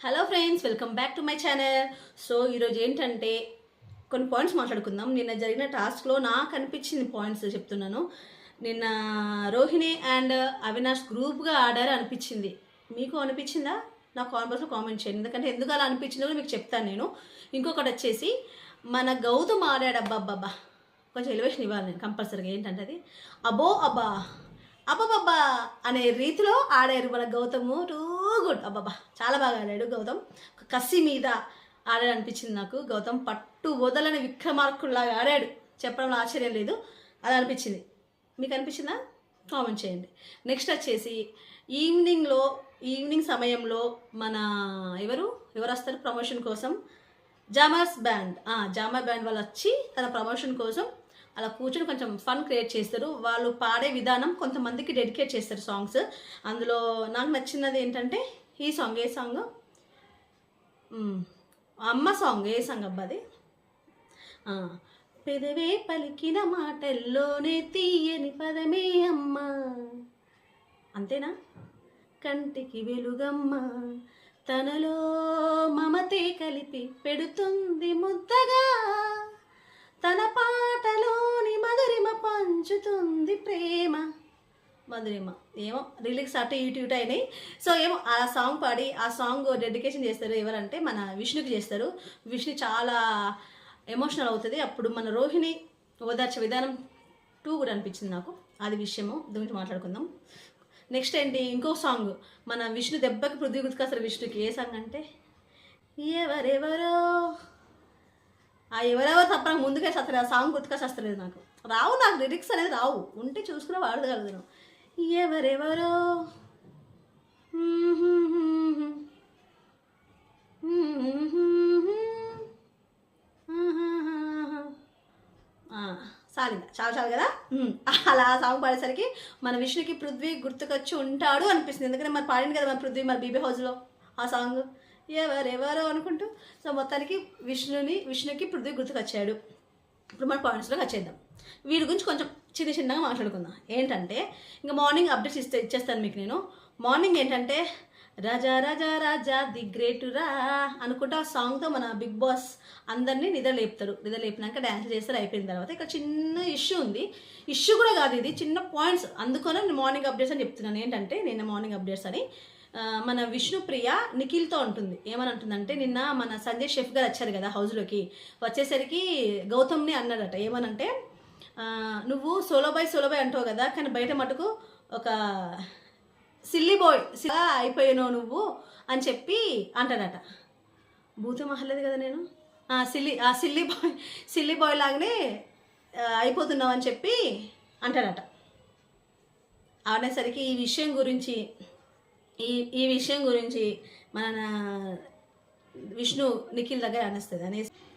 Hello friends, welcome back to my channel. So ఈరోజు ఏంటంటే కొన్ని పాయింట్స్ మాట్లాడుకుందాం. నిన్న జరిగిన టాస్క్లో నాకు అనిపించిన పాయింట్స్ చెప్తున్నాను. నిన్న రోహిణి అండ్ అవినాష్ గ్రూప్గా ఆడారు అనిపించింది. మీకు అనిపించిందా? నా కామెంట్స్లో కామెంట్ చేయండి. ఎందుకు అలా అనిపించిందో కూడా మీకు చెప్తాను నేను. ఇంకొకటి వచ్చేసి మన గౌతమ్ ఆడాడు. అబ్బాబ్బా, కొంచెం ఎలివేషన్ ఇవ్వాలి నేను కంపల్సరీగా. ఏంటంటే అది అబో అబ్బా అబ్బబ్బబ్బా అనే రీతిలో ఆడారు మన గౌతము. Too good. అబ్బాబా, చాలా బాగా ఆడాడు గౌతమ్. కసి మీద ఆడాడు అనిపించింది నాకు. గౌతమ్ పట్టు వదలని విక్రమార్కుల్లాగా ఆడాడు. చెప్పడంలో ఆశ్చర్యం లేదు, అది అనిపించింది. మీకు అనిపించిందా? కామెంట్ చేయండి. నెక్స్ట్ వచ్చేసి ఈవినింగ్ సమయంలో మన ఎవరు వస్తారు ప్రమోషన్ కోసం? జామర్ బ్యాండ్ వాళ్ళు వచ్చి తన ప్రమోషన్ కోసం అలా కూర్చొని కొంచెం ఫన్ క్రియేట్ చేస్తారు. వాళ్ళు పాడే విధానం కొంతమందికి డెడికేట్ చేస్తారు సాంగ్స్. అందులో నాకు నచ్చినది ఏంటంటే ఈ సాంగ్. ఏ సాంగ్? అమ్మ సాంగ్. ఏ సాంగ్ అబ్బా అది? పెదవే పలికిన మాటల్లోనే తీయని పదమే అమ్మ, అంతేనా? కంటికి వెలుగమ్మ, తనలో మమతే కలిపి పెడుతుంది ముద్దగా, తన పాటలోని మధురిమ పంచుతుంది ప్రేమ. మధురిమ ఏమో రిలీక్స్ అటు ఇటు అయినాయి. సో ఏమో ఆ సాంగ్ పాడి ఆ సాంగ్ డెడికేషన్ చేస్తారు. ఎవరంటే మన విష్ణుకి చేస్తారు. విష్ణు చాలా ఎమోషనల్ అవుతుంది. అప్పుడు మన రోహిణి ఓదార్చే విధానం కూడా అనిపించింది నాకు. అది విషయము గురించి మాట్లాడుకుందాం. నెక్స్ట్ ఏంటి? ఇంకో సాంగ్ మన విష్ణు దెబ్బకి పృథ్వీ గుర్తుకొస్తారు విష్ణుకి. ఏ సాంగ్ అంటే ఎవరెవరో. ఎవరెవరు తప్ప నాకు ముందుకే సత్తలేదు. ఆ సాంగ్ గుర్తుకొస్తలేదు నాకు. నాకు లిరిక్స్ అనేది రావు. ఉంటే చూసుకునే వాడగలను. ఎవరెవరో చాలు కదా. అలా సాంగ్ పాడేసరికి మన విష్ణుకి పృథ్వీ గుర్తుకొచ్చి ఉంటాడు అనిపిస్తుంది. ఎందుకంటే మరి పాడింది కదా మన పృథ్వీ మన బీబీ హౌస్లో ఆ సాంగ్ ఎవరెవరో అనుకుంటూ. సో మొత్తానికి విష్ణుకి పృథ్వీ గుర్తుకొచ్చాడు. ఇప్పుడు మన పాయింట్స్లోకి వచ్చేద్దాం. వీడి గురించి కొంచెం చిన్నగా మాట్లాడుకుందాం. ఏంటంటే ఇంకా మార్నింగ్ అప్డేట్స్ ఇచ్చేస్తాను మీకు నేను. మార్నింగ్ ఏంటంటే రాజా రాజా రాజా ది గ్రేట్ రా అనుకుంటా ఆ సాంగ్తో మన బిగ్ బాస్ అందరినీ నిద్రలేపినాక డ్యాన్స్ చేస్తారు. అయిపోయిన తర్వాత ఇక్కడ చిన్న ఇష్యూ ఉంది. ఇష్యూ కూడా కాదు, ఇది చిన్న పాయింట్స్. అందుకనే నేను మార్నింగ్ అప్డేట్స్ అని చెప్తున్నాను. ఏంటంటే నిన్న మార్నింగ్ అప్డేట్స్ అని మన విష్ణుప్రియ నిఖిల్తో ఉంటుంది. ఏమని అంటుందంటే, నిన్న మన సంజయ్ షెఫ్ గారు వచ్చారు కదా హౌస్లోకి. వచ్చేసరికి గౌతమ్ని అన్నాడట. ఏమనంటే, నువ్వు సోలో బాయ్ అంటావు కదా, కానీ బయట మటుకు ఒక సిల్లీ బాయ్ అయిపోయావు నువ్వు అని చెప్పి అంటాడట. భూతం మహలేదు కదా నేను. సిల్లీ బాయ్ లాగానే అయిపోతున్నావు అని చెప్పి అంటాడట. అనేసరికి ఈ విషయం గురించి మన విష్ణు నిఖిల్ దగ్గర అనేస్తుంది.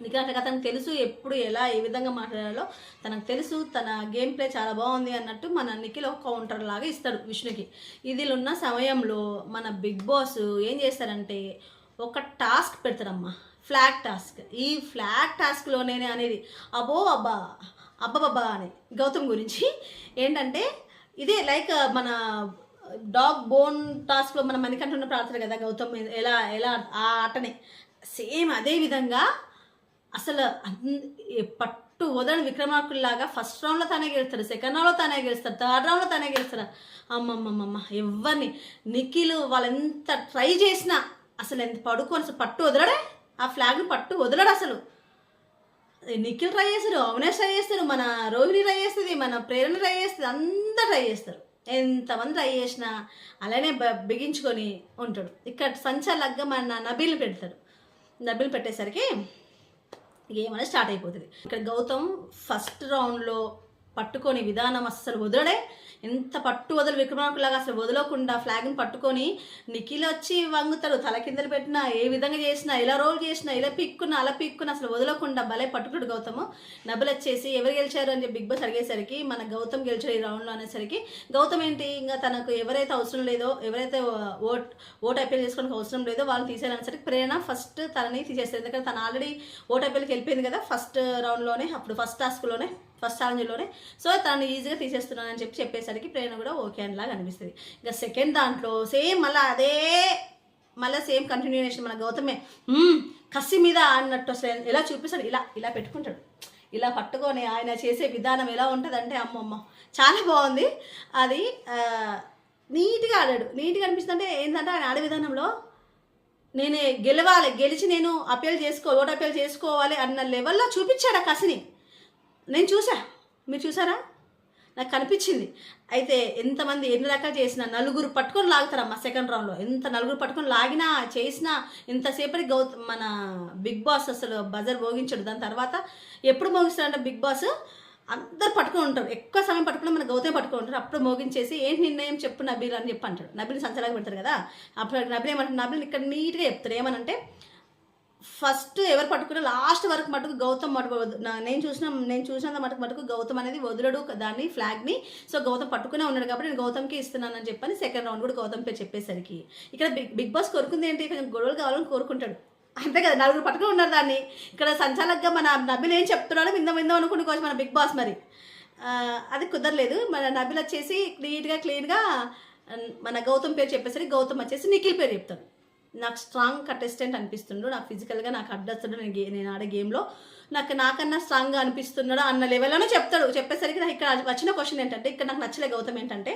నిఖిల్ అంటే తనకు తెలుసు ఎప్పుడు ఎలా ఏ విధంగా మాట్లాడాలో తనకు తెలుసు. తన గేమ్ ప్లే చాలా బాగుంది అన్నట్టు మన నిఖిల్ ఒక కౌంటర్ లాగా ఇస్తాడు విష్ణుకి. ఇదిలున్న సమయంలో మన బిగ్ బాస్ ఏం చేస్తారంటే ఒక టాస్క్ పెడతారమ్మా, ఫ్లాగ్ టాస్క్. ఈ ఫ్లాగ్ టాస్క్లోనే అనేది అబ్బబ్బా అని గౌతమ్ గురించి. ఏంటంటే ఇదే లైక్ మన డాగ్ బోన్ టాస్క్లో మన మణికంఠ ప్రార్థన కదా గౌతమ్ ఎలా ఆ ఆటనే సేమ్ అదే విధంగా అసలు పట్టు వదలని విక్రమార్కుల్లాగా ఫస్ట్ రౌండ్లో తానే గెలుస్తాడు, సెకండ్ రౌండ్లో తానే గెలుస్తాడు, థర్డ్ రౌండ్లో తానే గెలుస్తాడు. అమ్మమ్మమ్మ ఎవరిని నిఖిల్ వాళ్ళు ఎంత ట్రై చేసినా అసలు ఎంత పట్టు వదలడే. ఆ ఫ్లాగ్ని పట్టు వదలడు అసలు. నిఖిల్ ట్రై చేస్తారు, అవినాష్ ట్రై చేస్తారు, మన రోహిణి ట్రై చేస్తుంది, మన ప్రేరణ ట్రై చేస్తుంది, అంతా ట్రై చేస్తారు. ఎంతమంది ట్రై చేసినా అలానే బిగించుకొని ఉంటాడు. ఇక్కడ సంచాలగ్గా మన నబీల్ని పెడతాడు. నబీల్ పెట్టేసరికి గేమ్ అనేది స్టార్ట్ అయిపోతుంది. ఇక్కడ గౌతమ్ ఫస్ట్ రౌండ్లో పట్టుకొని విధానం అస్సలు వదలడే. ఎంత పట్టు వదలు విక్రమార్కులాగా అసలు వదలకుండా ఫ్లాగ్ని పట్టుకొని నిఖిల్ వచ్చి వంగుతాడు. తల కిందలు పెట్టినా, ఏ విధంగా చేసినా, ఇలా రోల్ చేసినా, ఇలా పిక్కున్నా అలా పిక్కున్నా అసలు వదలకుండా భలే పట్టుకుడు గౌతమ్. నబుల్ వచ్చేసి ఎవరు గెలిచారు అని చెప్పి బిగ్ బాస్ అడిగేసరికి మన గౌతమ్ గెలిచాడు ఈ రౌండ్లో అనేసరికి గౌతమ్ ఏంటి ఇంకా తనకు ఎవరైతే అవసరం లేదో, ఎవరైతే ఓట్ అప్పీల్ చేసుకోవడానికి అవసరం లేదో వాళ్ళు తీసేయాలనేసరికి ప్రేరణ ఫస్ట్ తనని తీసేస్తారు. ఎందుకంటే తను ఆల్రెడీ ఓట్ అప్పీల్కి వెళ్ళిపోయింది కదా ఫస్ట్ రౌండ్లోనే, అప్పుడు ఫస్ట్ టాస్క్లోనే ఫస్ట్ ఛాలెంజ్లోనే. సో తను ఈజీగా తీసేస్తున్నానని చెప్పేసరికి ప్రేరణ కూడా ఓకే అనిలాగా అనిపిస్తుంది. ఇంకా సెకండ్ దాంట్లో సేమ్ మళ్ళీ అదే మళ్ళీ సేమ్ కంటిన్యూషన్ మన గౌతమే కసి మీద అన్నట్టు అసలు ఎలా చూపిస్తాడు, ఇలా ఇలా పెట్టుకుంటాడు, ఇలా పట్టుకొని ఆయన చేసే విధానం ఎలా ఉంటుందంటే అమ్మమ్మ చాలా బాగుంది. అది నీట్గా ఆడాడు. నీట్గా అనిపిస్తుంది. అంటే ఏంటంటే ఆయన ఆడే విధానంలో నేను గెలవాలి, గెలిచి నేను ఓట్ అప్పీల్ చేసుకోవాలి అన్న లెవెల్లో చూపించాడు ఆ కసిని. నేను చూసా, మీరు చూసారా? నాకు కనిపించింది. అయితే ఎంతమంది ఎన్ని రకాలు చేసినా నలుగురు పట్టుకొని లాగుతారమ్మా సెకండ్ రౌండ్లో. ఎంత నలుగురు పట్టుకొని లాగినా చేసినా ఇంతసేపటి మన బిగ్ బాస్ అసలు బజర్ మోగించాడు. దాని తర్వాత ఎప్పుడు మోగిస్తాడంటే బిగ్ బాస్ అందరు పట్టుకొని ఉంటారు, ఎక్కువ సమయం పట్టుకుని మన గౌతమ్ పట్టుకొని ఉంటారు. అప్పుడు మోగించేసి ఏంటి నిర్ణయం చెప్పు నబీల్ అని చెప్పి అంటాడు. నబీల్ని సంచలాగా పెడతారు కదా. అప్పుడు నబీల్ ఏమంటారు, నబీల్ ఇక్కడ నీట్గా చెప్తారు. ఏమనంటే ఫస్ట్ ఎవరు పట్టుకున్నా లాస్ట్ వరకు మటుకు గౌతమ్ నేను చూసినంత మటుకు గౌతమ్ అనేది వదలడు దాన్ని ఫ్లాగ్ని. సో గౌతమ్ పట్టుకునే ఉన్నాడు కాబట్టి నేను గౌతమ్కి ఇస్తున్నానని చెప్పని సెకండ్ రౌండ్ కూడా గౌతమ్ పేరు చెప్పేసరికి ఇక్కడ బిగ్ బాస్ కోరుకుంది ఏంటి, కొంచెం గొడవలు కావాలని కోరుకుంటాడు. అంతే కదా, నలుగురు పట్టుకుని ఉన్నారు దాన్ని. ఇక్కడ సంచాలకుగా మన నబీల్ ఏం చెప్తున్నాడో విందాం అనుకుంటే కొంచెం మన బిగ్ బాస్ మరి అది కుదరలేదు. మన నబీల్ వచ్చేసి క్లీన్గా మన గౌతమ్ పేరు చెప్పేసరికి గౌతమ్ వచ్చేసి నిఖిల్ పేరు చెప్తాడు. నాకు స్ట్రాంగ్ కంటెస్టెంట్ అనిపిస్తుండు, నాకు ఫిజికల్గా నాకు అడ్డొస్తాడు, నేను ఆడే గేమ్లో నాకన్నా స్ట్రాంగ్గా అనిపిస్తున్నాడు అన్న లెవెల్లోనే చెప్తాడు. చెప్పేసరికి నాకు ఇక్కడ వచ్చిన క్వశ్చన్ ఏంటంటే, ఇక్కడ నాకు నచ్చలే గౌతమ్ ఏంటంటే,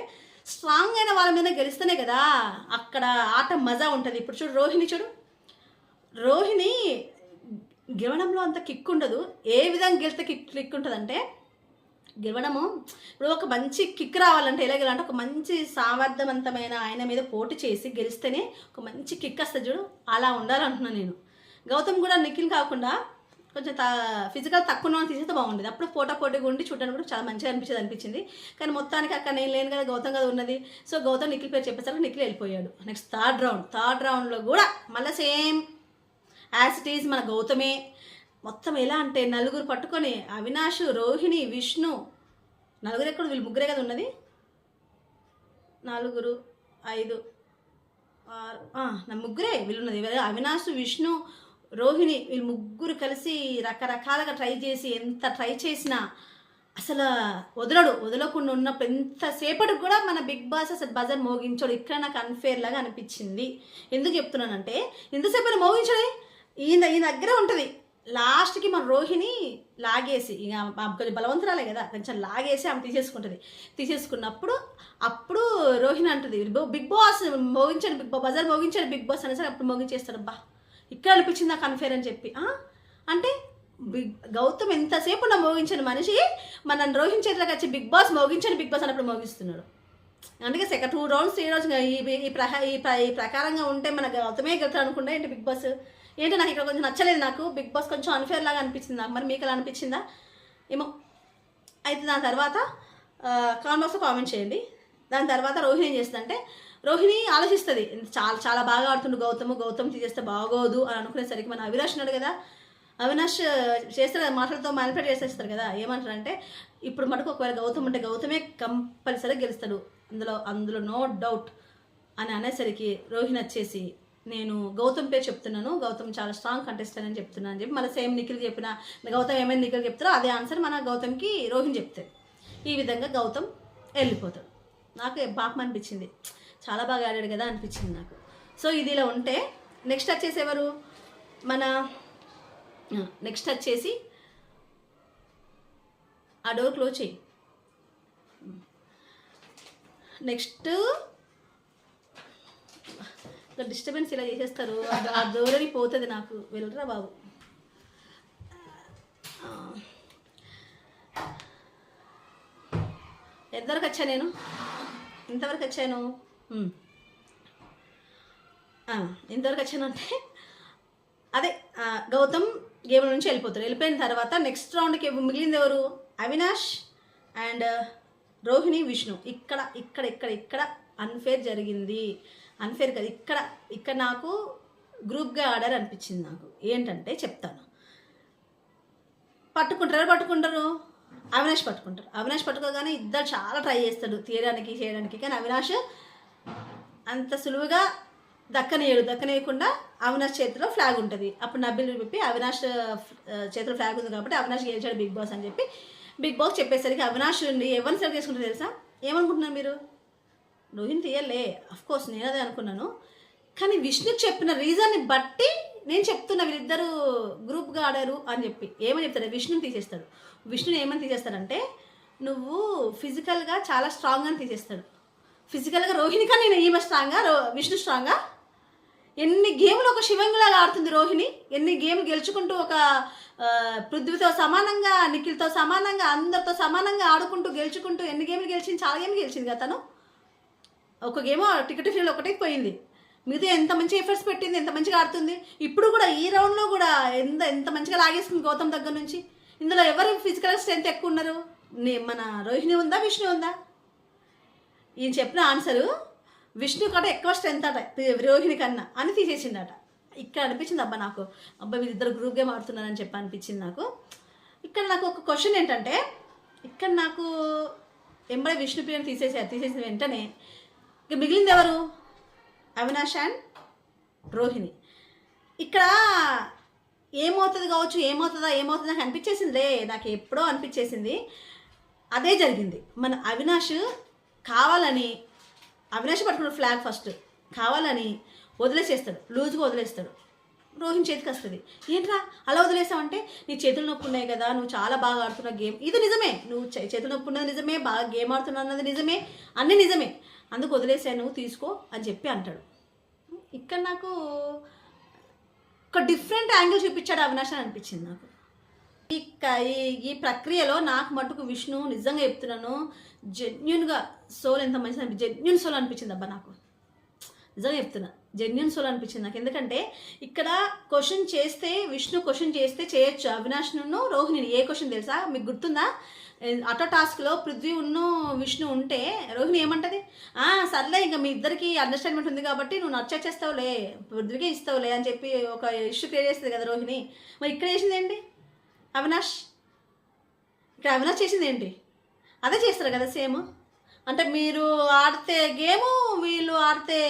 స్ట్రాంగ్ అయిన వాళ్ళ మీద గెలిస్తేనే కదా అక్కడ ఆట మజా ఉంటుంది. ఇప్పుడు చూడు రోహిణి గెలవడంలో అంత కిక్ ఉండదు. ఏ విధంగా గెలిస్తే కిక్ ఉంటుందంటే, గెలవడము ఇప్పుడు ఒక మంచి కిక్ రావాలంటే ఎలా గెలంటే ఒక మంచి సామర్థ్యవంతమైన ఆయన మీద పోటీ చేసి గెలిస్తేనే ఒక మంచి కిక్ వస్తుంది చూడు, అలా ఉండాలంటున్నాను నేను. గౌతమ్ కూడా నిఖిల్ కాకుండా కొంచెం ఫిజికల్ తక్కువ తీసేస్తే బాగుండేది. అప్పుడు పోటీగా ఉండి చూడడానికి కూడా చాలా మంచిగా అనిపించింది. కానీ మొత్తానికి అక్కడ నేను లేను కదా, గౌతమ్ కదా ఉన్నది. సో గౌతమ్ నిఖిల్ పేరు చెప్పేసరికి నిఖిల్ వెళ్ళిపోయాడు. నెక్స్ట్ థర్డ్ రౌండ్లో కూడా మళ్ళీ సేమ్ యాజ్ ఇట్ ఈజ్ మన గౌతమే. మొత్తం ఎలా అంటే నలుగురు పట్టుకొని అవినాష్, రోహిణి, విష్ణు, నలుగురు ఎక్కడ, వీళ్ళు ముగ్గురే కదా ఉన్నది. 4, 5, 6 ముగ్గురే వీళ్ళు ఉన్నది. అవినాష్, విష్ణు, రోహిణి వీళ్ళు ముగ్గురు కలిసి రకరకాలుగా ట్రై చేసి ఎంత ట్రై చేసినా అసలు వదలకుండా ఉన్నప్పుడు ఎంతసేపటికి కూడా మన బిగ్ బాస్ అసలు బజర్ మోగించాడు. ఇక్కడ నాకు అన్ఫేర్ లాగా అనిపించింది. ఎందుకు చెప్తున్నానంటే, ఎంతసేపు మోగించడే ఈయన దగ్గర ఉంటుంది. లాస్ట్కి మన రోహిణి లాగేసి, ఇక కొంచెం బలవంతురాలే కదా, కొంచెం లాగేసి ఆమె తీసేసుకున్నప్పుడు అప్పుడు రోహిణి అంటుంది, బిగ్ బాస్ మోగించాడు, బజార్ మోగించాడు బిగ్ బాస్ అనేసరి అప్పుడు మోగించేస్తాడు. అబ్బా ఇక్కడ అనిపించింది నాకు అన్ఫేర్ అని చెప్పి. అంటే గౌతమ్ ఎంతసేపు నా మోగించిన మనిషి మన రోహిణి చేతిలోకి వచ్చి బిగ్ బాస్ అన్నప్పుడు మోగిస్తున్నాడు. అందుకే 2 rounds 3 rounds ఈ ప్రకారంగా ఉంటే మన గౌతమే గెలుతాడు అనుకుంటా ఏంటి బిగ్ బాస్. ఏంటో నాకు ఇక్కడ కొంచెం నచ్చలేదు. నాకు బిగ్ బాస్ కొంచెం అన్ఫేర్ లాగా అనిపించింది నాకు. మరి మీకు ఎలా అనిపించిందా ఏమో. అయితే దాని తర్వాత కామెంట్ బాక్స్లో కామెంట్ చేయండి. దాని తర్వాత రోహిణి ఏం చేస్తుందంటే, రోహిణి ఆలోచిస్తుంది, చాలా బాగా ఆడుతుండు గౌతమ్ తీసేస్తే బాగోదు అని అనుకునేసరికి మన అవినాష్ ఉన్నాడు కదా, అవినాష్ చేస్తారు కదా, మాటలతో మ్యానిపులేట్ చేసేస్తారు కదా. ఏమంటారంటే, ఇప్పుడు మటుకు ఒకవేళ గౌతమ్ ఉంటే గౌతమే కంపల్సరీగా గెలుస్తాడు, అందులో నో డౌట్ అని అనేసరికి రోహిణి వచ్చేసి, నేను గౌతమ్ పేరు చెప్తున్నాను, గౌతమ్ చాలా స్ట్రాంగ్ కంటెస్టెంట్ అని చెప్తున్నాను అని చెప్పి మళ్ళీ సేమ్ నిఖిల్ చెప్పిన గౌతమ్ ఏమైనా నిఖిల్ చెప్తారో అదే ఆన్సర్ మన గౌతమ్కి రోహిణి చెప్తాడు. ఈ విధంగా గౌతమ్ వెళ్ళిపోతాడు. నాకు పాపం అనిపించింది, చాలా బాగా ఆడాడు కదా అనిపించింది నాకు. సో ఇది ఇలా ఉంటే నెక్స్ట్ వచ్చేసి ఎవరు నెక్స్ట్ వచ్చేసి ఆ డోర్ క్లోజ్ చేయి. నెక్స్ట్ డిస్టర్బెన్స్ ఇలా చేసేస్తారు, ఆ డోర్ పోతుంది నాకు. వెళ్ళరా బాబు. ఎంతవరకు వచ్చా నేను, ఇంతవరకు వచ్చాను. ఇంతవరకు వచ్చాను అంటే అదే గౌతమ్ గేమ్ నుంచి వెళ్ళిపోయిన తర్వాత నెక్స్ట్ రౌండ్కి మిగిలింది ఎవరు, అవినాష్ అండ్ రోహిణి, విష్ణు. ఇక్కడ అన్ఫేర్ జరిగింది. అన్ఫేర్ కదా, ఇక్కడ నాకు గ్రూప్గా ఆర్డర్ అనిపించింది. నాకు ఏంటంటే చెప్తాను. పట్టుకుంటారు అవినాష్ పట్టుకోగానే ఇద్దరు చాలా ట్రై చేస్తాడు చేయడానికి, కానీ అవినాష్ అంత సులువుగా దక్కనేయకుండా అవినాష్ చేతిలో ఫ్లాగ్ ఉంటుంది. అప్పుడు నబీల్ చెప్పి అవినాష్ చేతిలో ఫ్లాగ్ ఉంది కాబట్టి అవినాష్ గెలిచాడు బిగ్ బాస్ అని చెప్పి బిగ్ బాస్ చెప్పేసరికి అవినాష్ ఎవరిని సెలెక్ట్ చేసుకుంటారు తెలుసా? ఏమనుకుంటున్నారు మీరు? రోహిణి తీయలే, అఫ్కోర్స్ నేను అదే అనుకున్నాను. కానీ విష్ణు చెప్పిన రీజన్ని బట్టి నేను చెప్తున్నా వీళ్ళిద్దరూ గ్రూప్గా ఆడారు అని చెప్పి. ఏమని చెప్తాడు, విష్ణుని తీసేస్తాడు. విష్ణుని ఏమని తీసేస్తాడంటే, నువ్వు ఫిజికల్గా చాలా స్ట్రాంగ్ అని తీసేస్తాడు. ఫిజికల్గా రోహిణి కానీ నేను ఈమె స్ట్రాంగా, విష్ణు స్ట్రాంగా. ఎన్ని గేములు ఒక శివంగిలాగా ఆడుతుంది రోహిణి, ఎన్ని గేమ్ గెలుచుకుంటూ ఒక పృథ్వీతో సమానంగా, నిఖిల్తో సమానంగా, అందరితో సమానంగా ఆడుకుంటూ గెలుచుకుంటూ ఎన్ని గేమ్లు గెలిచింది, చాలా గేమ్లు గెలిచింది కదా తను. ఒక గేమ్ టికెట్ ఫీల్డ్ ఒకటే పోయింది, మిగతా ఎంత మంచి ఎఫర్ట్స్ పెట్టింది, ఎంత మంచిగా ఆడుతుంది. ఇప్పుడు కూడా ఈ రౌండ్లో కూడా ఎంత మంచిగా లాగేసుకుంది గౌతమ్ దగ్గర నుంచి. ఇందులో ఎవరు ఫిజికల్ స్ట్రెంత్ ఎక్కువ ఉన్నారు, మన రోహిణి ఉందా విష్ణు ఉందా? ఈయన చెప్పిన ఆన్సరు విష్ణు కంటే ఎక్కువ స్ట్రెంత్ అట రోహిణి కన్నా అని తీసేసిండట. ఇక్కడ అనిపించింది అబ్బా నాకు, అబ్బా వీళ్ళిద్దరు గ్రూప్ గేమ్ ఆడుతున్నారని చెప్పి అనిపించింది నాకు. ఇక్కడ నాకు ఒక క్వశ్చన్ ఏంటంటే, ఇక్కడ నాకు ఎంబడే విష్ణు పేరు తీసేసిన వెంటనే ఇక మిగిలింది ఎవరు, అవినాష్ అండ్ రోహిణి. ఇక్కడ ఏమవుతుంది కావచ్చు, ఏమవుతుంది నాకు అనిపించేసిందిలే, నాకు ఎప్పుడో అనిపించేసింది. అదే జరిగింది. మన అవినాష్ కావాలని, అవినాష్ పట్టుకున్న ఫ్లాగ్ ఫస్ట్ కావాలని వదిలేసేస్తాడు, లూజ్గా వదిలేస్తాడు. రోహిణి చేతికి వస్తుంది. ఏంట్రా అలా వదిలేసావంటే, నీ చేతులు నొప్పి ఉన్నాయి కదా, నువ్వు చాలా బాగా ఆడుతున్న గేమ్, ఇది నిజమే, నువ్వు చేతులు నొప్పి ఉన్నది నిజమే, బాగా గేమ్ ఆడుతున్నా అన్నది నిజమే, అన్నీ నిజమే, అందుకు వదిలేసాను తీసుకో అని చెప్పి అంటాడు. ఇక్కడ నాకు ఒక డిఫరెంట్ యాంగిల్ చూపించాడు అవినాష్ అని అనిపించింది నాకు. ఈ ప్రక్రియలో నాకు మటుకు విష్ణు నిజంగా చెప్తున్నాను, జెన్యున్గా సోల్ ఎంత మంచిది, జెన్యున్ సోల్ అనిపించింది అబ్బా నాకు, నిజంగా చెప్తున్నా, జెన్యున్ సోల్ అనిపించింది నాకు. ఎందుకంటే ఇక్కడ క్వశ్చన్ చేస్తే, విష్ణు క్వశ్చన్ చేస్తే చేయొచ్చు అవినాష్ను రోహిణిని. ఏ క్వశ్చన్ తెలుసా మీకు గుర్తుందా, ఆటో టాస్క్లో పృథ్వీ ఉన్ను విష్ణు ఉంటే రోహిణి ఏమంటది, సర్లే ఇంకా మీ ఇద్దరికి అండర్స్టాండ్మెంట్ ఉంది కాబట్టి నువ్వు నచ్చేస్తావులే, పృథ్వీకే ఇస్తావులే అని చెప్పి ఒక ఇష్యూ క్రియేట్ చేస్తుంది కదా రోహిణి. మరి ఇక్కడ చేసింది ఏంటి అవినాష్, ఇక్కడ అవినాష్ చేసింది ఏంటి, అదే చేస్తారు కదా సేమ్. అంటే మీరు ఆడితే గేము, వీళ్ళు ఆడితే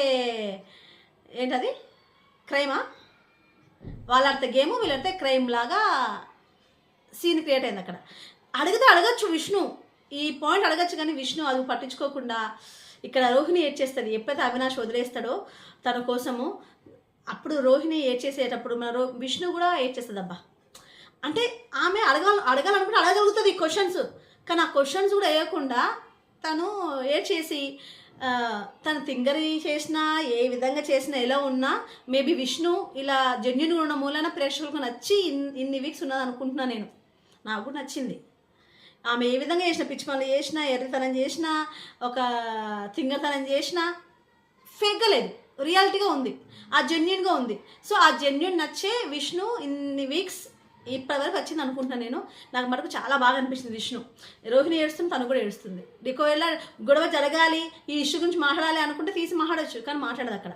ఏంటది క్రైమా, వాళ్ళు ఆడితే గేము, వీళ్ళు ఆడితే క్రైమ్ లాగా సీన్ క్రియేట్ అయింది అక్కడ. అడగచ్చు విష్ణు, ఈ పాయింట్ అడగచ్చు, కానీ విష్ణు అది పట్టించుకోకుండా ఇక్కడ రోహిణి ఏడ్చేస్తుంది. ఎప్పుడైతే అవినాష్ వదిలేస్తాడో తన కోసము, అప్పుడు రోహిణి ఏడ్చేసేటప్పుడు మన విష్ణు కూడా ఏడ్చేస్తుంది అబ్బా. అంటే ఆమె అడగాలనుకుంటే అడగలుగుతుంది ఈ క్వశ్చన్స్, కానీ ఆ క్వశ్చన్స్ కూడా వేయకుండా తను ఏడ్చేసి తను తింగరి చేసినా, ఏ విధంగా చేసినా, ఎలా ఉన్నా మేబీ విష్ణు ఇలా జెన్యున్గా ఉన్న మూలన ప్రేక్షకులకు నచ్చి ఇన్ని వీక్స్ ఉన్నది అనుకుంటున్నాను నేను. నాకు కూడా నచ్చింది. ఆమె ఏ విధంగా చేసినా, పిచ్చి పనులు చేసినా, ఎర్రతనం చేసినా, ఒక తింగరతనం చేసినా ఫేక్గా లేదు, రియాలిటీగా ఉంది, ఆ జెన్యున్గా ఉంది. సో ఆ జెన్యున్ నచ్చే విష్ణు ఇన్ని వీక్స్ ఇప్పటివరకు వచ్చింది అనుకుంటున్నాను నేను. నాకు మటుకు చాలా బాగా అనిపిస్తుంది విష్ణు. రోహిణి ఏడుస్తుంది, తను కూడా ఏడుస్తుంది. ఒకవేళ గొడవ జరగాలి, ఈ ఇష్యూ గురించి మాట్లాడాలి అనుకుంటే తీసి మాట్లాడచ్చు, కానీ మాట్లాడదు. అక్కడ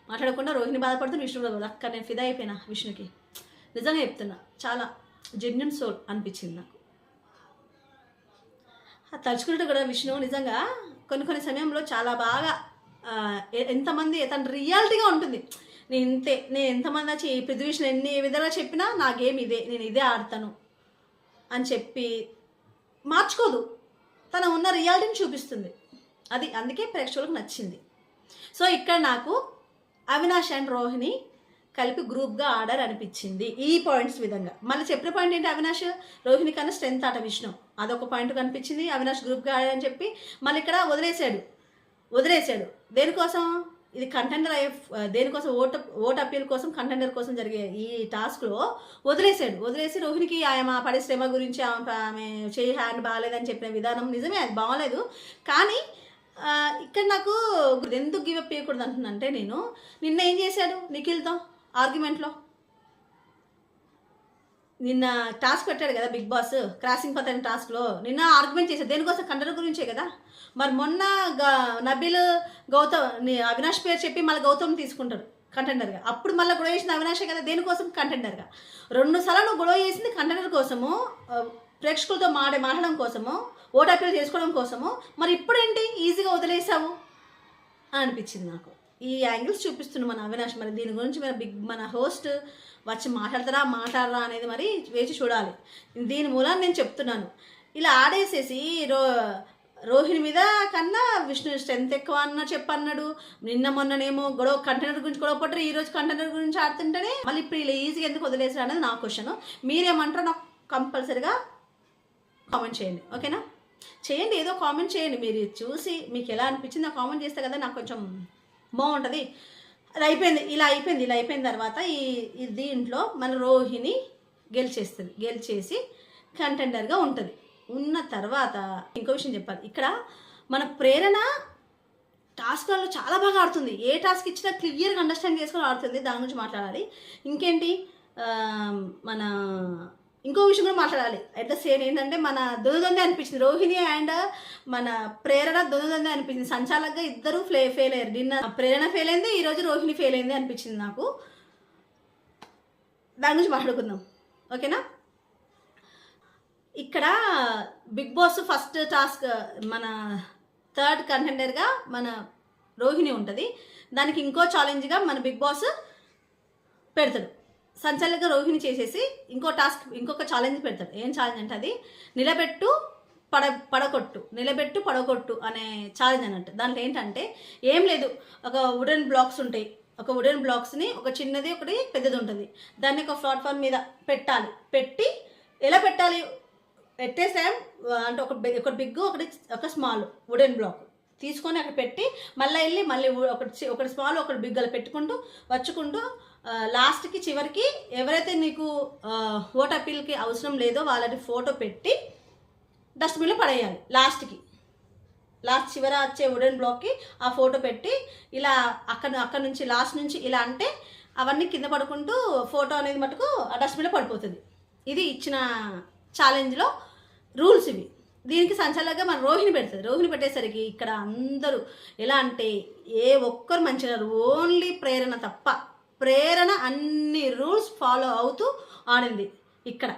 మాట్లాడకుండా రోహిణి బాధపడుతుంది, విష్ణు కూడా అక్కడ నేను ఫిదా అయిపోయినా విష్ణుకి. నిజంగా చెప్తున్నా, చాలా జెన్యున్ సోల్ అనిపించింది నాకు. తలుచుకున్నట్టు కూడా విష్ణు నిజంగా కొన్ని సమయంలో చాలా బాగా ఎంతమంది తన రియాలిటీగా ఉంటుంది. నేను ఎంతమంది వచ్చి పృథ్వీ విష్ణు ఎన్ని విధాలుగా చెప్పినా నా గేమ్ ఇదే, నేను ఇదే ఆడతాను అని చెప్పి మార్చుకోదు, తన ఉన్న రియాలిటీని చూపిస్తుంది. అది అందుకే ప్రేక్షకులకు నచ్చింది. సో ఇక్కడ నాకు అవినాష్ అండ్ రోహిణి కలిపి గ్రూప్గా ఆడారు అనిపించింది ఈ పాయింట్స్ విధంగా. మళ్ళీ చెప్పిన పాయింట్ ఏంటి, అవినాష్ రోహిణి కన్నా స్ట్రెంత్ ఆట విష్ణు, అదొక పాయింట్ కనిపించింది. అవినాష్ గ్రూప్గా ఆడారని చెప్పి మళ్ళీ ఇక్కడ వదిలేసాడు దేనికోసం, ఇది కంటెండర్ దేనికోసం, ఓట్ అప్పీల్ కోసం, కంటెండర్ కోసం జరిగే ఈ టాస్క్లో వదిలేసి రోహిణికి ఆమె పడే శ్రమ గురించి, ఆమె చేయి హ్యాండ్ బాగాలేదని చెప్పిన విధానం నిజమే, అది బాగాలేదు. కానీ ఇక్కడ నాకు ఎందుకు గివప్ చేయకూడదు అంటున్నానంటే, నేను నిన్న ఏం చేశాడు నిఖిల్తో ఆర్గ్యుమెంట్లో, నిన్న టాస్క్ పెట్టాడు కదా బిగ్ బాస్ క్రాసింగ్ పత్ అనే టాస్క్లో, నిన్న ఆర్గ్యుమెంట్ చేశాడు దేనికోసం, కంటెండర్ గురించే కదా. మరి మొన్న నబీల్ అవినాష్ పేరు చెప్పి మళ్ళీ గౌతమ్ తీసుకుంటాడు కంటెండర్గా, అప్పుడు మళ్ళీ గొడవ చేసింది అవినాషే కదా, దేనికోసం కంటెండర్గా. 2 సార్లు నువ్వు గొడవ చేసింది కంటెండర్ కోసము, ప్రేక్షకులతో మాట్లాడడం కోసము, ఓట్ అప్పీల్ చేసుకోవడం కోసము. మరి ఇప్పుడేంటి ఈజీగా వదిలేసావు అని అనిపించింది నాకు. ఈ యాంగిల్స్ చూపిస్తున్నాం మన అవినాష్. మరి దీని గురించి మన హోస్ట్ వచ్చి మాట్లాడరా అనేది మరి వేచి చూడాలి. దీని మూలాన్ని నేను చెప్తున్నాను. ఇలా ఆడేసేసి రోహిణి మీద కన్నా విష్ణు స్ట్రెంత్ ఎక్కువ అన్న చెప్పన్నాడు. నిన్న మొన్ననేమో గొడవ కంటైనర్ గురించి గొడవ పడ్డారు, ఈరోజు కంటైనర్ గురించి ఆడుతుంటేనే మళ్ళీ ఇప్పుడు ఇలా ఈజీగా ఎందుకు వదిలేసారు అనేది నా క్వశ్చన్. మీరేమంటారో నాకు కంపల్సరీగా కామెంట్ చేయండి, ఓకేనా? చేయండి, ఏదో కామెంట్ చేయండి. మీరు చూసి మీకు ఎలా అనిపించింది నాకు కామెంట్ చేస్తే కదా నాకు కొంచెం బాగుంటుంది. అది అయిపోయింది, ఇలా అయిపోయిన తర్వాత ఈ దీంట్లో మన రోహిణి గెలిచేసి కంటెండర్గా ఉంటుంది. ఉన్న తర్వాత ఇంకో విషయం చెప్పాలి. ఇక్కడ మన ప్రేరణ టాస్క్లలో చాలా బాగా ఆడుతుంది. ఏ టాస్క్ ఇచ్చినా క్లియర్గా అండర్స్టాండ్ చేసుకొని ఆడుతుంది. దాని గురించి మాట్లాడాలి. ఇంకేంటి, మన ఇంకో విషయం కూడా మాట్లాడాలి. అట్ ద సేమ్ ఏంటంటే మన దొంగ అనిపించింది. రోహిణి అండ్ మన ప్రేరణ దొంగ అనిపించింది. సంచాలకుగా ఇద్దరు ఫెయిల్ అయ్యారు. నిన్న ప్రేరణ ఫెయిల్ అయింది, ఈరోజు రోహిణి ఫెయిల్ అయింది అనిపించింది నాకు. దాని గురించి మాట్లాడుకుందాం, ఓకేనా? ఇక్కడ బిగ్ బాస్ ఫస్ట్ టాస్క్ మన థర్డ్ కంటెండర్గా మన రోహిణి ఉంటుంది. దానికి ఇంకో ఛాలెంజ్గా మన బిగ్ బాస్ పెడతాడు. సంచలనంగా రోహిణి చేసేసి ఇంకొక ఛాలెంజ్ పెడతాడు. ఏం ఛాలెంజ్ అంటే అది నిలబెట్టు పడగొట్టు అనే ఛాలెంజ్ అన్నట్టు. దాంట్లో ఏంటంటే ఏం లేదు, ఒక వుడెన్ బ్లాక్స్ ఉంటాయి. ఒక వుడెన్ బ్లాక్స్ని ఒక చిన్నది ఒకటి పెద్దది ఉంటుంది. దాన్ని ఒక ప్లాట్ఫామ్ మీద పెట్టి ఎలా పెట్టాలి, పెట్టేసాం అంటే ఒక బిగ్ ఒక స్మాల్ వుడెన్ బ్లాక్ తీసుకొని అక్కడ పెట్టి మళ్ళీ ఒకటి స్మాల్ ఒకటి బిగ్ అలా పెట్టుకుంటూ వచ్చుకుంటూ లాస్ట్కి చివరికి ఎవరైతే నీకు ఓట్ అప్పీల్కి అవసరం లేదో వాళ్ళని ఫోటో పెట్టి డస్ట్బిన్లో పడేయాలి. లాస్ట్ చివర వచ్చే వుడెన్ బ్లాక్కి ఆ ఫోటో పెట్టి ఇలా అక్కడ నుంచి లాస్ట్ నుంచి ఇలా అంటే అవన్నీ కింద పడుకుంటూ ఫోటో అనేది మటుకు ఆ డస్ట్బిన్లో పడిపోతుంది. ఇది ఇచ్చిన ఛాలెంజ్లో రూల్స్ ఇవి. దీనికి సంచాలకుగా మన రోహిణి పెడుతుంది. రోహిణి పెట్టేసరికి ఇక్కడ అందరూ ఎలా అంటే ఏ ఒక్కరు మంచిగా ఓన్లీ ప్రేరణ తప్ప. ప్రేరణ అన్ని రూల్స్ ఫాలో అవుతూ ఆడింది ఇక్కడ.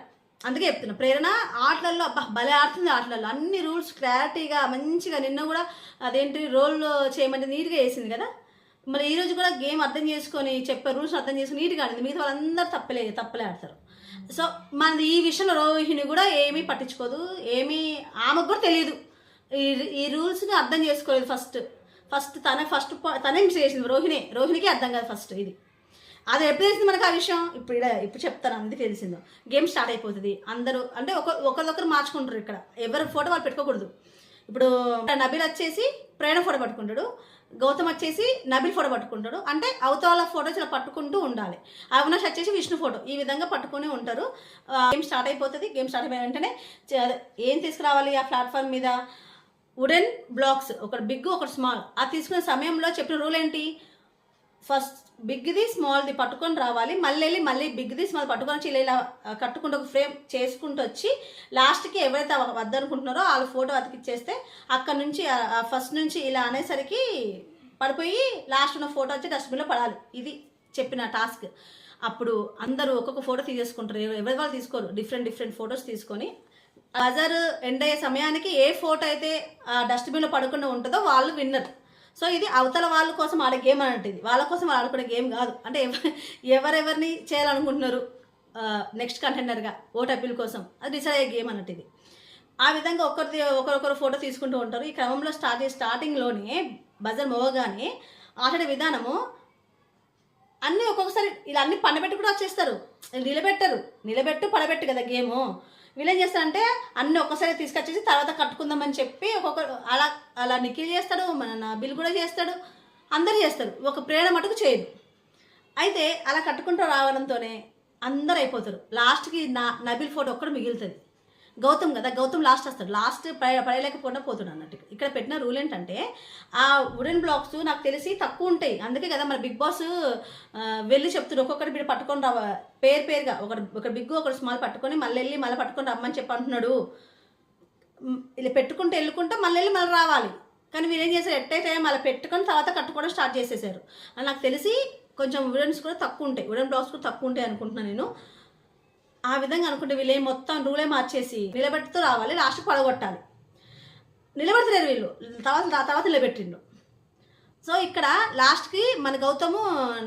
అందుకే చెప్తున్నా, ప్రేరణ ఆటలలో భలే ఆడుతుంది. ఆటలలో అన్ని రూల్స్ క్లారిటీగా మంచిగా, నిన్న కూడా అదేంటి రోల్ చేయమంటే నీట్గా వేసింది కదా. మళ్ళీ ఈరోజు కూడా గేమ్ అర్థం చేసుకొని చెప్పే రూల్స్ అర్థం చేసుకుని నీట్గా ఆడింది. మిగతా వాళ్ళందరూ తప్పలే ఆడతారు. సో మనది ఈ విషయంలో రోహిణి కూడా ఏమీ పట్టించుకోదు, ఆమెకు కూడా తెలియదు. ఈ రూల్స్ని అర్థం చేసుకోలేదు. ఫస్ట్ తనే మిస్ చేసింది. రోహిణికి అర్థం కాదు ఫస్ట్. అది ఎప్పుడు తెలిసింది మనకు ఆ విషయం? ఇప్పుడు చెప్తాను. అందుకే తెలిసిందో. గేమ్ స్టార్ట్ అయిపోతుంది. అందరూ అంటే ఒకరిదొకరు మార్చుకుంటారు. ఇక్కడ ఎవరి ఫోటో వాళ్ళు పెట్టుకోకూడదు. ఇప్పుడు నబీల్ వచ్చేసి ప్రేరణ ఫోటో పట్టుకుంటాడు, గౌతమ్ వచ్చేసి నబీల్ ఫోటో పట్టుకుంటాడు. అంటే అవతల ఫోటోస్ ఇలా పట్టుకుంటూ ఉండాలి. అవినాష్ వచ్చేసి విష్ణు ఫోటో, ఈ విధంగా పట్టుకుని ఉంటారు. గేమ్ స్టార్ట్ అయిపోతుంది. గేమ్ స్టార్ట్ అయిపోయిన వెంటనే ఏం తీసుకురావాలి ఆ ప్లాట్ఫామ్ మీద? వుడెన్ బ్లాక్స్, ఒకటి బిగ్ ఒకటి స్మాల్. అది తీసుకునే సమయంలో చెప్పిన రూల్ ఏంటి? ఫస్ట్ బిగ్ది స్మాల్ది పట్టుకొని రావాలి, మళ్ళీ బిగ్ది స్మాల్ పట్టుకొని వచ్చి ఇలా కట్టుకుంటూ ఒక ఫ్రేమ్ చేసుకుంటూ వచ్చి లాస్ట్కి ఎవరైతే వద్దనుకుంటున్నారో వాళ్ళ ఫోటో అతికిచ్చేస్తే అక్కడ నుంచి ఫస్ట్ నుంచి ఇలా అనేసరికి పడిపోయి లాస్ట్ ఉన్న ఫోటో వచ్చి డస్ట్బిన్లో పడాలి. ఇది చెప్పిన టాస్క్. అప్పుడు అందరూ ఒక్కొక్క ఫోటో తీసేసుకుంటారు. ఎవరి వాళ్ళు తీసుకోరు, డిఫరెంట్ ఫొటోస్ తీసుకొని బజార్ ఎండ్ అయ్యే సమయానికి ఏ ఫోటో అయితే ఆ డస్ట్బిన్లో పడకుండా ఉంటుందో వాళ్ళు విన్నర్. సో ఇది అవతల వాళ్ళ కోసం ఆడే గేమ్ అన్నట్టు. ఇది వాళ్ళ కోసం ఆడుకునే గేమ్ కాదు. అంటే ఎవరెవరిని చేయాలనుకుంటున్నారు నెక్స్ట్ కంటెండర్గా ఓట్ అప్పీల్ కోసం అది డిసైడ్ అయ్యే గేమ్ అన్నట్టు ఇది. ఆ విధంగా ఒకరొకరు ఫోటో తీసుకుంటూ ఉంటారు. ఈ క్రమంలో స్టార్టింగ్లోనే బజర్ మోగానే ఆడే విధానము అన్నీ ఒక్కొక్కసారి ఇలా అన్ని పండబెట్టి కూడా వచ్చేస్తారు. నిలబెట్టు పడబెట్టు కదా గేము. వీళ్ళేం చేస్తారంటే అన్నీ ఒక్కసారి తీసుకొచ్చేసి తర్వాత కట్టుకుందామని చెప్పి ఒక్కొక్కరు అలా నిఖిల్ చేస్తాడు, మన నబీల్ కూడా చేస్తాడు, అందరు చేస్తారు. ఒక ప్రేరణ మటుకు చేయదు. అయితే అలా కట్టుకుంటూ రావడంతోనే అందరు అయిపోతారు. లాస్ట్కి నబీల్ ఫోటో ఒక్కడు మిగులుతుంది. గౌతమ్ కదా, గౌతమ్ లాస్ట్ వస్తాడు. లాస్ట్ పడలేకపోయినా పోతాడు అన్నట్టు. ఇక్కడ పెట్టిన రూల్ ఏంటంటే ఆ వుడెన్ బ్లాక్స్ నాకు తెలిసి తక్కువ ఉంటాయి. అందుకే కదా మన బిగ్ బాస్ వెళ్ళి చెప్తాడు ఒక్కొక్కటి మీరు పట్టుకొని రావ పేరుగా ఒక బిగ్ ఒకటి స్మాల్ పట్టుకొని మళ్ళీ పట్టుకొని రమ్మని చెప్పి అంటున్నాడు. ఇలా పెట్టుకుంటూ వెళ్ళుకుంటూ మళ్ళీ రావాలి. కానీ మీరు ఏం చేశారు, ఎట్టయితే మళ్ళీ పెట్టుకొని తర్వాత కట్టుకోవడం స్టార్ట్ చేసేసారు. అని నాకు తెలిసి కొంచెం వుడెన్స్ కూడా తక్కువ ఉంటాయి, వుడెన్ బ్లాక్స్ కూడా తక్కువ ఉంటాయి అనుకుంటున్నాను నేను. ఆ విధంగా అనుకుంటే వీళ్ళు మొత్తం రూలే మార్చేసి నిలబెడుతూ రావాలి, లాస్ట్ పడగొట్టాలి. నిలబెడతలేరు వీళ్ళు, తర్వాత నిలబెట్టిండు. సో ఇక్కడ లాస్ట్కి మన గౌతము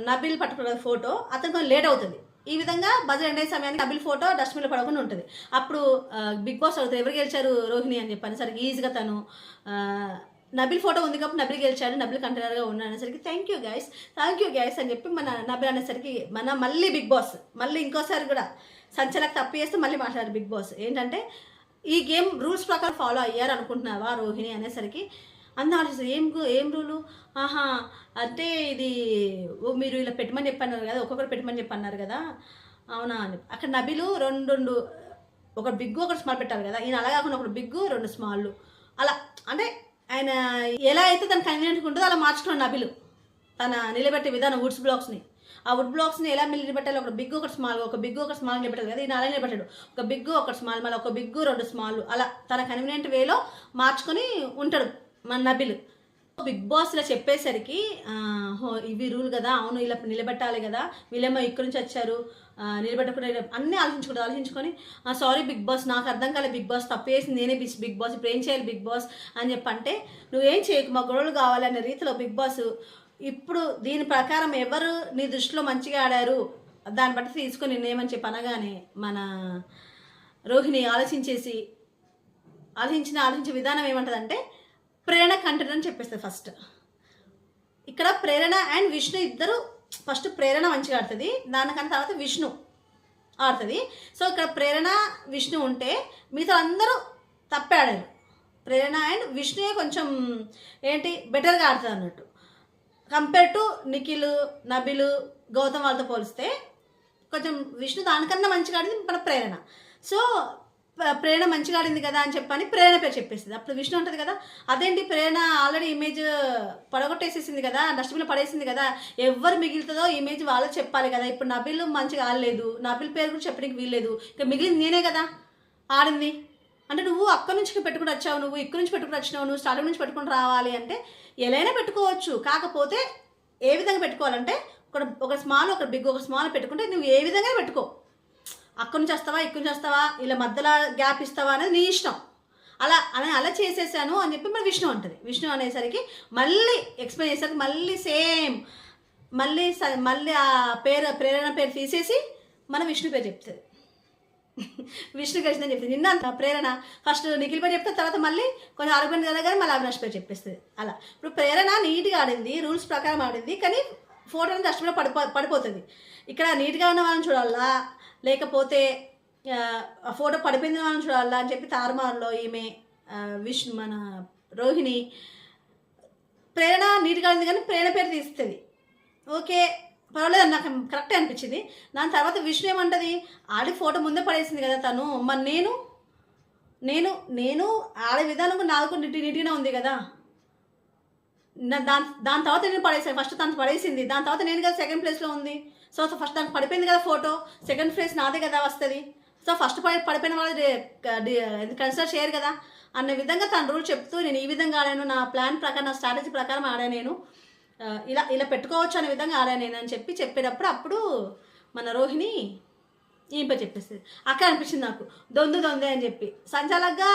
నబీల్ పట్టుకున్న ఫోటో అతను కొంచెం లేట్ అవుతుంది. ఈ విధంగా బజర్ ఎండ్ అయ్యే సమయానికి నబిల్ ఫోటో డస్ట్బిన్లో పడకుండా ఉంటుంది. అప్పుడు బిగ్ బాస్ అడుగుతారు ఎవరు గెలిచారు రోహిణి అని చెప్పి అనేసరికి ఈజీగా తను నబిల్ ఫోటో ఉంది కాబట్టి నబిల్ గెలిచాడు, నబిల్ కంటైనర్గా ఉన్నాడు అనేసరికి థ్యాంక్ యూ గైస్ అని చెప్పి మన నబిల్ అనేసరికి మన మళ్ళీ బిగ్ బాస్ మళ్ళీ ఇంకోసారి కూడా సంచలకు తప్పు చేస్తే మళ్ళీ మాట్లాడారు బిగ్ బాస్ ఏంటంటే ఈ గేమ్ రూల్స్ ప్రకారం ఫాలో అయ్యారు అనుకుంటున్నావా రోహిణి అనేసరికి అందరూ ఏం రూలు అంటే ఇది మీరు ఇలా పెట్టమని చెప్పన్నారు కదా, ఒక్కొక్కరు పెట్టమని చెప్పన్నారు కదా, అవునా అని. అక్కడ నబిలు రెండు ఒక బిగ్గు ఒకటి స్మాల్ పెట్టారు కదా, ఈయన అలా కాకుండా ఒకటి బిగ్గు 2 స్మాల్లు అలా అంటే ఆయన ఎలా అయితే తన కన్వీనియంట్గా ఉంటుందో అలా మార్చుకున్నాడు నబిలు తన నిలబెట్టే విధానం ఆ వుడ్ బ్లాక్స్ని ఎలా నిలబెట్టాలి, ఒక బిగ్గు ఒకటి స్మాల్, ఒక బిగ్గు ఒకటి స్మాల్ నిలబెట్టాలి కదా, ఈయన అలా నిలబెట్టాడు ఒక బిగ్గు ఒకటి స్మాల్, మళ్ళీ ఒక బిగ్గు 2 స్మాల్ అలా తన కన్వీనియంట్ వేలో మార్చుకొని ఉంటాడు మన నబిల్. బిగ్ బాస్ ఇలా చెప్పేసరికి ఇవి రూల్ కదా, అవును ఇలా నిలబెట్టాలి కదా, వీళ్ళేమో ఇక్కడి నుంచి వచ్చారు నిలబెట్టకుండా అన్నీ ఆలోచించుకొని సారీ బిగ్ బాస్ నాకు అర్థం కాలేదు బిగ్ బాస్ తప్పు చేసింది నేనే బిగ్ బాస్ ఇప్పుడు ఏం చేయాలి బిగ్ బాస్ అని చెప్పంటే నువ్వేం చేయకు మా గొడవలు కావాలనే రీతిలో బిగ్ బాస్ ఇప్పుడు దీని ప్రకారం ఎవరు నీ దృష్టిలో మంచిగా ఆడారు దాన్ని బట్టి తీసుకొని నేనేమని చెప్పి అనగానే మన రోహిణి ఆలోచించే విధానం ఏమంటుందంటే ప్రేరణ కంటెంట్ అని చెప్పేస్తుంది. ఫస్ట్ ఇక్కడ ప్రేరణ అండ్ విష్ణు ఇద్దరు ఫస్ట్ ప్రేరణ మంచిగా ఆడుతుంది, దానికన్నా తర్వాత విష్ణు ఆడుతుంది. సో ఇక్కడ ప్రేరణ విష్ణు ఉంటే మిగతా అందరూ తప్పే ఆడారు, ప్రేరణ అండ్ విష్ణుయే కొంచెం బెటర్గా ఆడుతుంది అన్నట్టు కంపేర్ టు నిఖిల్ నబిల్ గౌతమ్ వాళ్ళతో పోలిస్తే కొంచెం విష్ణు దానికన్నా మంచిగా ఆడింది మన ప్రేరణ. సో ప్రేరణ మంచిగా ఆడింది కదా అని చెప్పని ప్రేరణ పేరు చెప్పేస్తుంది. అప్పుడు విష్ణు ఉంటుంది కదా అదేంటి ప్రేరణ ఆల్రెడీ ఇమేజ్ పడగొట్టేసేసింది కదా, డస్ట్బిన్లో పడేసింది కదా, ఎవరు మిగులుతుందో ఇమేజ్ వాళ్ళకి చెప్పాలి కదా, ఇప్పుడు నబిల్ మంచిగా ఆడలేదు, నబిల్ పేరు కూడా చెప్పడానికి వీల్లేదు, ఇక మిగిలింది నేనే కదా ఆడింది అంటే నువ్వు అక్కడి నుంచి పెట్టుకుని వచ్చావు, నువ్వు ఇక్కడి నుంచి పెట్టుకుని వచ్చినావు, నువ్వు స్టార్టింగ్ నుంచి పెట్టుకుని రావాలి అంటే ఎలా పెట్టుకోవచ్చు, కాకపోతే ఏ విధంగా పెట్టుకోవాలంటే ఒక స్మాల్ ఒక బిగ్ ఒక స్మాల్ పెట్టుకుంటే నువ్వు ఏ విధంగా పెట్టుకో, అక్కడి నుంచి వస్తావా ఇక్కడి నుంచి వస్తావా ఇలా మధ్యలో గ్యాప్ ఇస్తావా అనేది నీ ఇష్టం, అలా చేసేసాను అని చెప్పి మన విష్ణు అంటుంది. విష్ణు అనేసరికి మళ్ళీ ఎక్స్ప్లెయిన్ చేసరికి మళ్ళీ సేమ్ మళ్ళీ ఆ ప్రేరణ పేరు తీసేసి మన విష్ణు పేరు చెప్తుంది. విష్ణు కలిసిందని చెప్తుంది. నిన్న ప్రేరణ ఫస్ట్ నిఖిల్ పేరు చెప్తే తర్వాత మళ్ళీ కొంచెం ఆరోగ్యం కదా కానీ మళ్ళీ అవినాష్ పేరు చెప్పేస్తుంది. అలా ఇప్పుడు ప్రేరణ నీట్గా ఆడింది, రూల్స్ ప్రకారం ఆడింది, కానీ ఫోటో అనేది డస్ట్బిన్లో పడిపోతుంది. ఇక్కడ నీట్గా ఉన్న వాళ్ళని చూడాలా లేకపోతే ఆ ఫోటో పడిపోయింది వాళ్ళని చూడాలా అని చెప్పి తారుమారులో ఈమె విష్ణు మన రోహిణి ప్రేరణ నీట్గా ఆడింది కానీ ప్రేరణ పేరు తీస్తుంది. ఓకే పర్వాలేదు నాకు కరెక్టే అనిపించింది. దాని తర్వాత విష్ణు ఏమంటుంది ఆడి ఫోటో ముందే పడేసింది కదా తను, మరి నేను ఆడే విధానం నాకు నీట్గానే ఉంది కదా, దాని తర్వాత నేను పడేసాను, ఫస్ట్ తను పడేసింది దాని తర్వాత నేను కదా సెకండ్ ప్లేస్లో ఉంది, సో ఫస్ట్ దానికి పడిపోయింది కదా ఫోటో, సెకండ్ ప్లేస్ నాదే కదా వస్తుంది, సో ఫస్ట్ పడిపోయిన వాళ్ళు కన్సిడర్ చేయరు కదా అన్న విధంగా తన రూల్ చెప్తూ నేను ఈ విధంగా ఆడాను, నా ప్లాన్ ప్రకారం నా స్ట్రాటజీ ప్రకారం ఆడాను, నేను ఇలా పెట్టుకోవచ్చు అనే విధంగా ఆడాను నేను అని చెప్పేటప్పుడు అప్పుడు మన రోహిణి ఈంప చెప్పేస్తుంది. అక్కడ అనిపించింది నాకు దొందే అని చెప్పి సంచాలకుగా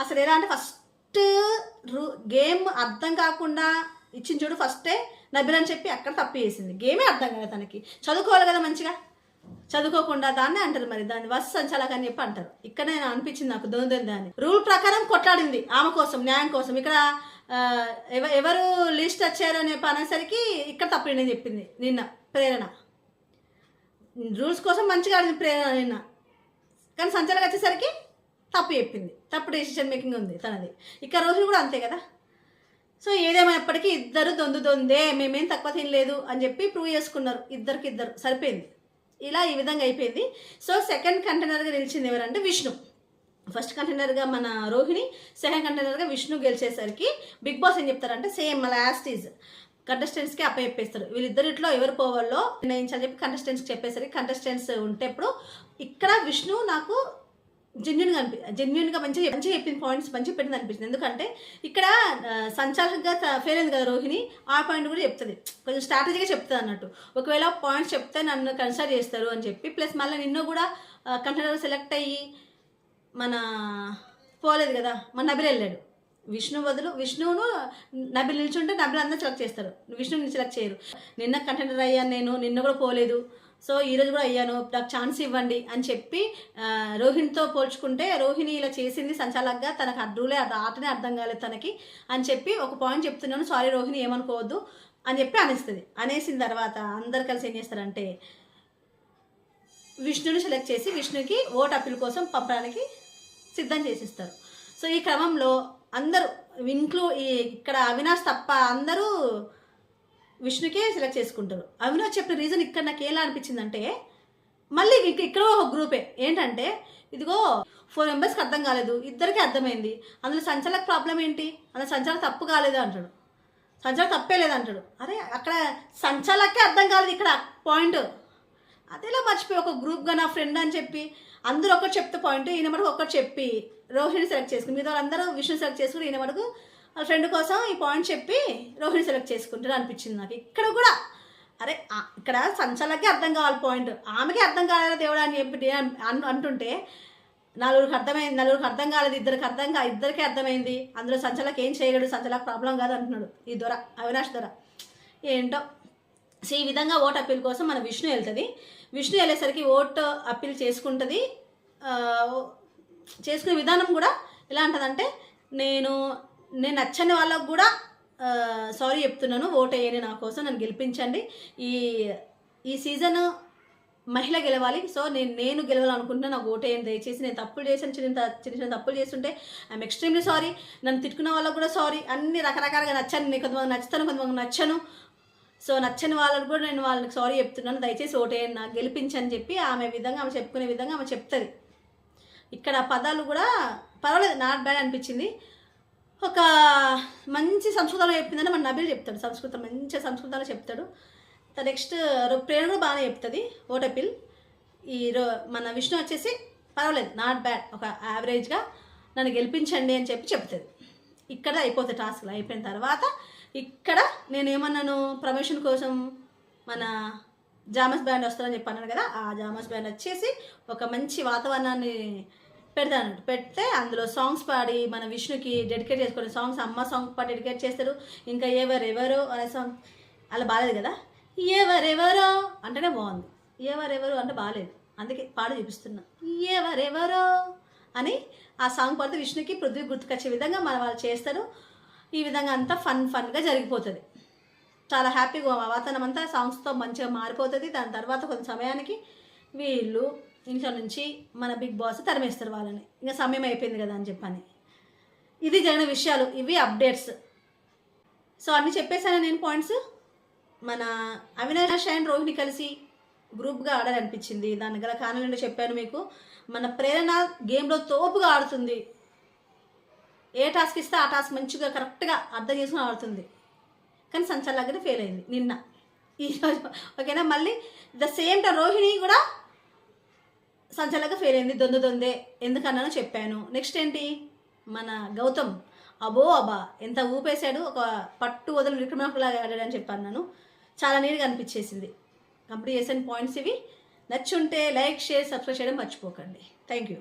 అసలు ఎలా అంటే ఫస్ట్ గేమ్ అర్థం కాకుండా ఇచ్చింది చూడు ఫస్టే నబిల్ అని చెప్పి అక్కడ తప్పు చేసింది, గేమే అర్థం కదా తనకి, చదువుకోవాలి కదా మంచిగా, చదువుకోకుండా దాన్ని అంటారు మరి దాన్ని వస్ సంచాలక అని చెప్పి అంటారు. ఇక్కడ నేను అనిపించింది నాకు దొందే అని రూల్ ప్రకారం కొట్లాడింది ఆమె కోసం న్యాయం కోసం. ఇక్కడ ఎవరు లిస్ట్ వచ్చారు అని చెప్పి అనేసరికి ఇక్కడ తప్పు నేను చెప్పింది నిన్న ప్రేరణ, రూల్స్ కోసం మంచిగా ఆడింది ప్రేరణ నిన్న, కానీ సంచాలక వచ్చేసరికి తప్పు చెప్పింది, తప్పు డెసిషన్ మేకింగ్ ఉంది తనది. ఇక్కడ రోహిణి కూడా అంతే కదా. సో ఏదేమైనప్పటికీ ఇద్దరు దొందే మేమేం తక్కువ తినలేదు అని చెప్పి ప్రూవ్ చేసుకున్నారు, ఇద్దరు సరిపోయింది. ఇలా ఈ విధంగా అయిపోయింది. సో సెకండ్ కంటైనర్గా నిలిచింది ఎవరంటే విష్ణు, ఫస్ట్ కంటైనర్గా మన రోహిణి, సెకండ్ కంటైనర్గా విష్ణు గెలిచేసరికి బిగ్ బాస్ ఏం చెప్తారంటే సేమ్ లాస్ట్ ఈజ్ కంటెస్టెంట్స్కి అప్పచెప్పేస్తారు, వీళ్ళిద్దరిట్లో ఎవరు పోవాలో నిర్ణయించాలని చెప్పి కంటెస్టెంట్స్కి చెప్పేసరికి కంటెస్టెంట్స్ ఉంటే ఇప్పుడు ఇక్కడ విష్ణు నాకు జెన్యున్గా మంచిగా చెప్పిన పాయింట్స్ మంచిగా పెట్టింది అనిపిస్తుంది. ఎందుకంటే ఇక్కడ సంచాలకంగా ఫెయిల్ అయింది కదా రోహిణి, ఆ పాయింట్ కూడా చెప్తుంది, కొంచెం స్ట్రాటజీగా చెప్తుంది అన్నట్టు, ఒకవేళ పాయింట్స్ చెప్తే నన్ను కన్సిడర్ చేస్తారు అని చెప్పి, ప్లస్ మళ్ళీ నిన్ను కూడా కంటైనర్ సెలెక్ట్ అయ్యి మన పోలేదు కదా మన నబిల్ వెళ్ళాడు, విష్ణువును నబిల్ నిల్చుంటే నబిల్ అందరూ సెలెక్ట్ చేస్తారు, విష్ణుని సెలెక్ట్ చేయరు. నిన్న కంటైనర్ అయ్యాను నేను, నిన్న కూడా పోలేదు, సో ఈరోజు కూడా అయ్యాను, నాకు ఛాన్స్ ఇవ్వండి అని చెప్పి రోహిణితో పోల్చుకుంటే రోహిణి ఇలా చేసింది సంచాలకుగా, తనకు రూలే ఆటనే అర్థం కాలేదు తనకి అని చెప్పి ఒక పాయింట్ చెప్తున్నాను, సారీ రోహిణి ఏమనుకోవద్దు అని చెప్పి అనేస్తుంది. అనేసిన తర్వాత అందరు కలిసి ఏం చేస్తారంటే విష్ణుని సెలెక్ట్ చేసి విష్ణుకి ఓట్ అప్పీల్ కోసం పంపడానికి సిద్ధం చేసిస్తారు. సో ఈ క్రమంలో అందరూ ఇక్కడ అవినాష్ తప్ప అందరూ విష్ణుకే సెలెక్ట్ చేసుకుంటారు. అవినాష్ చెప్పిన రీజన్ ఇక్కడ నాకు ఎలా అనిపించిందంటే, మళ్ళీ ఇక్కడ ఒక గ్రూపే ఏంటంటే, ఇదిగో 4 మెంబర్స్కి అర్థం కాలేదు, ఇద్దరికి అర్థమైంది, అందులో సంచాలక్ ప్రాబ్లం ఏంటి, అందులో సంచాలక్ తప్పు కాలేదు అంటాడు, సంచాలక్ తప్పే లేదు అంటాడు. అరే అక్కడ సంచాలకే అర్థం కాలేదు ఇక్కడ పాయింట్, అదేలా మర్చిపోయి ఒక గ్రూప్గా నా ఫ్రెండ్ అని చెప్పి అందరూ ఒకటి చెప్తే పాయింట్, ఈయన మటుకు ఒకటి చెప్పి రోహిణి సెలెక్ట్ చేసుకుని మిగతా వాళ్ళందరూ విష్ణు సెలెక్ట్ చేసుకుని ఈయన మటుకు వాళ్ళ ఫ్రెండ్ కోసం ఈ పాయింట్ చెప్పి రోహిణి సెలెక్ట్ చేసుకుంటారు అనిపించింది నాకు. ఇక్కడ కూడా అరే ఇక్కడ సంచాలకే అర్థం కావాలి పాయింట్, ఆమెకే అర్థం కాలేదు దేవుడు అని చెప్పి అంటుంటే నలుగురికి అర్థం కాలేదు, ఇద్దరికి అర్థమైంది, అందులో సంచాలకి ఏం చేయలేడు, సంచాలకి ప్రాబ్లం కాదు అంటున్నాడు ఈ దొర అవినాష్ దొర. ఏంటో సో ఈ విధంగా ఓట్ అప్పీల్ కోసం మన విష్ణు వెళ్తుంది. విష్ణు వెళ్ళేసరికి ఓట్ అప్పీల్ చేసుకుంటుంది. చేసుకునే విధానం కూడా ఎలా ఉంటుందంటే, నేను నచ్చని వాళ్ళకు కూడా సారీ చెప్తున్నాను, ఓట్ వేయండి నా కోసం, నన్ను గెలిపించండి, ఈ సీజన్ మహిళ గెలవాలి, సో నేను గెలవాలనుకుంటున్నాను, నాకు ఓట్ వేయండి దయచేసి, నేను తప్పులు చేశాను, చిన్న తప్పులు చేస్తుంటే ఐఎమ్ ఎక్స్ట్రీమ్లీ సారీ, నన్ను తిట్టుకున్న వాళ్ళకు కూడా సారీ, అన్ని రకరకాలుగా నచ్చాను, నేను కొంతమంది నచ్చుతాను, కొంతమంది నచ్చను, సో నచ్చని వాళ్ళకు కూడా నేను వాళ్ళకి సారీ చెప్తున్నాను, దయచేసి ఓటేయండి నాకు గెలిపించని చెప్పి ఆమె చెప్పుకునే విధంగా ఆమె చెప్తుంది. ఇక్కడ పదాలు కూడా పర్వాలేదు, నాట్ బ్యాడ్ అనిపించింది. ఒక మంచి సంస్కృతంలో చెప్పిందంటే మన నబీల్ చెప్తాడు, మంచి సంస్కృతంలో చెప్తాడు. నెక్స్ట్ ప్రేరణ కూడా బాగానే చెప్తుంది ఓట్ అప్పీల్. మన విష్ణు వచ్చేసి పర్వాలేదు, నాట్ బ్యాడ్, ఒక యావరేజ్గా నన్ను గెలిపించండి అని చెప్పి చెప్తుంది. ఇక్కడ అయిపోతుంది టాస్క్లు. అయిపోయిన తర్వాత ఇక్కడ నేనేమన్నాను, ప్రమోషన్ కోసం మన జామస్ బ్యాండ్ వస్తుందని చెప్పి అన్నాను కదా, ఆ జామస్ బ్యాండ్ వచ్చేసి ఒక మంచి వాతావరణాన్ని పెడితే అందులో సాంగ్స్ పాడి మన విష్ణుకి డెడికేట్ చేసుకునే సాంగ్స్, అమ్మ సాంగ్ పాడి డెడికేట్ చేస్తారు. ఇంకా ఎవరెవరో అనే సాంగ్ అలా బాగాలేదు కదా, ఎవరెవరో అంటేనే బాగుంది, ఎవరెవరు అంటే బాగాలేదు, అందుకే పాడి చూపిస్తున్నా. ఎవరెవరో అని ఆ సాంగ్ పాడితే విష్ణుకి పృథ్వీ గుర్తుకొచ్చే విధంగా మన వాళ్ళు చేస్తారు. ఈ విధంగా అంతా ఫన్గా జరిగిపోతుంది. చాలా హ్యాపీగా వాతావరణం అంతా సాంగ్స్తో మంచిగా మారిపోతుంది. దాని తర్వాత కొంత సమయానికి వీళ్ళు ఇంట్లో నుంచి మన బిగ్ బాస్ తరిమేస్తారు వాళ్ళని, ఇంకా సమయం అయిపోయింది కదా అని చెప్పని. ఇది జరిగిన విషయాలు, ఇవి అప్డేట్స్. సో అన్నీ చెప్పేశాను నేను పాయింట్స్. మన అవినాష్ అండ్ రోహిణి కలిసి గ్రూప్గా ఆడాలనిపించింది, దాని గల కారణాలు చెప్పాను మీకు. మన ప్రేరణ గేమ్లో తోపుగా ఆడుతుంది, ఏ టాస్క్ ఇస్తే ఆ టాస్క్ మంచిగా కరెక్ట్గా అర్థం చేసుకుని ఆడుతుంది. కానీ సంచాలకుని ఫెయిల్ అయింది నిన్న, ఈరోజు ఓకేనా. మళ్ళీ ద సేమ్ టైం రోహిణి కూడా సంచాలక ఫెయిల్ అయింది, దొందే ఎందుకన్నానో చెప్పాను. నెక్స్ట్ ఏంటి, మన గౌతమ్ అబ్బా ఎంత ఊపేశాడు, ఒక పట్టు వదలు విక్రమార్కులాగా ఆడాడని చెప్పాను. చాలా నీట్గా అనిపించేసింది. కంప్లీట్ చేసిన పాయింట్స్ ఇవి. నచ్చుంటే లైక్, షేర్, సబ్స్క్రైబ్ చేయడం మర్చిపోకండి. Thank you.